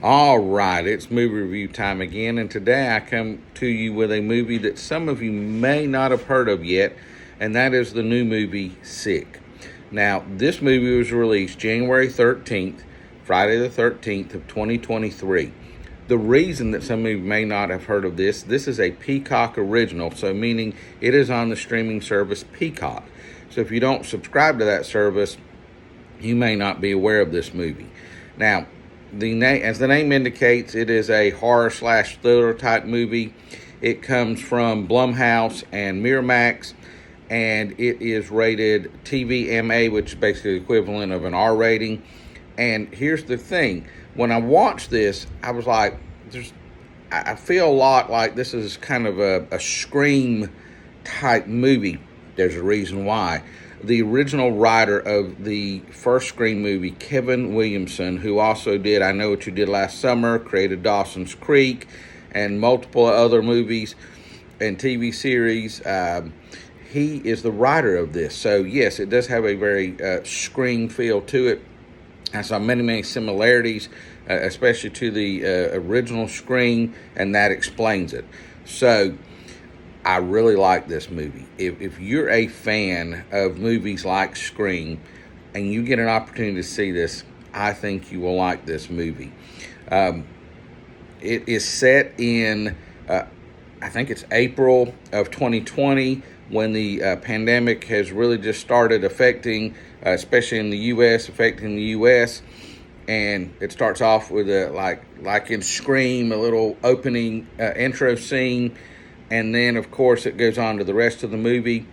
All right, it's movie review time again, and today I come to you with a movie that some of you may not have heard of yet, and that is the new movie Sick. Now, this movie was released January 13th, Friday the 13th of 2023. The reason that some of you may not have heard of this is a Peacock original, so meaning it is on the streaming service Peacock. So if you don't subscribe to that service, you may not be aware of this movie. Now, as the name indicates, it is a horror/thriller type movie. It comes from Blumhouse and Miramax, and it is rated TVMA, which is basically the equivalent of an R rating. And here's the thing: when I watched this, I was like, I feel a lot like this is kind of a Scream type movie. There's a reason why. The original writer of the first Scream movie, Kevin Williamson, who also did I Know What You Did Last Summer, created Dawson's Creek, and multiple other movies and TV series, he is the writer of this. So, yes, it does have a very Scream feel to it. I saw many similarities, especially to the original Scream, and that explains it. So, I really like this movie. If you're a fan of movies like Scream and you get an opportunity to see this, I think you will like this movie. It is set in, I think it's April of 2020, when the pandemic has really just started affecting, especially in the U.S., affecting the U.S., and it starts off with like in Scream, a little opening intro scene. And then, of course, it goes on to the rest of the movie.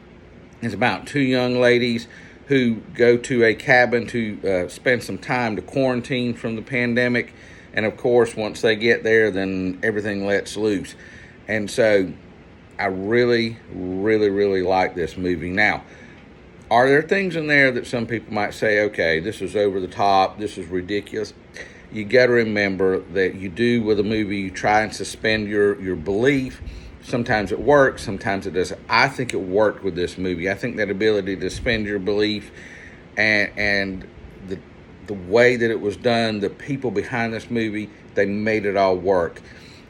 It's about two young ladies who go to a cabin to spend some time to quarantine from the pandemic. And, of course, once they get there, then everything lets loose. And so I really like this movie. Now, are there things in there that some people might say, okay, this is over the top, this is ridiculous? You got to remember that you do with a movie, you try and suspend your belief. Sometimes it works, sometimes it doesn't. I think it worked with this movie. I think that ability to suspend your belief and the way that it was done, the people behind this movie, they made it all work.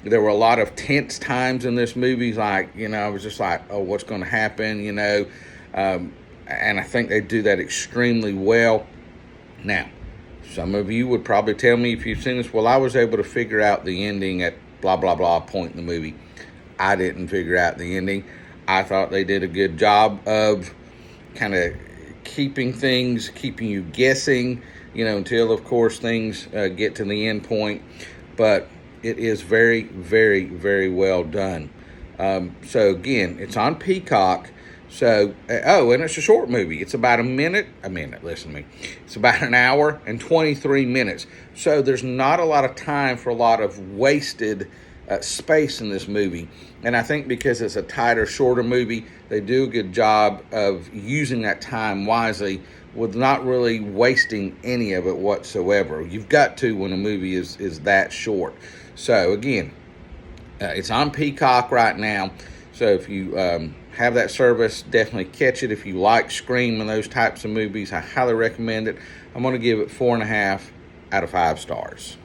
There were a lot of tense times in this movie, like, I was just like, oh, what's going to happen, and I think they do that extremely well. Now, some of you would probably tell me if you've seen this, well, I was able to figure out the ending at blah, blah, blah point in the movie. I didn't figure out the ending. I thought they did a good job of kind of keeping you guessing, until, of course, things get to the end point. But it is very well done. So, again, it's on Peacock. So, and it's a short movie. It's about listen to me. It's about an hour and 23 minutes. So, there's not a lot of time for a lot of wasted space in this movie. And I think because it's a tighter, shorter movie, they do a good job of using that time wisely with not really wasting any of it whatsoever. You've got to when a movie is that short. So again, it's on Peacock right now. So if you have that service, definitely catch it. If you like Scream and those types of movies, I highly recommend it. I'm going to give it 4.5 out of 5 stars.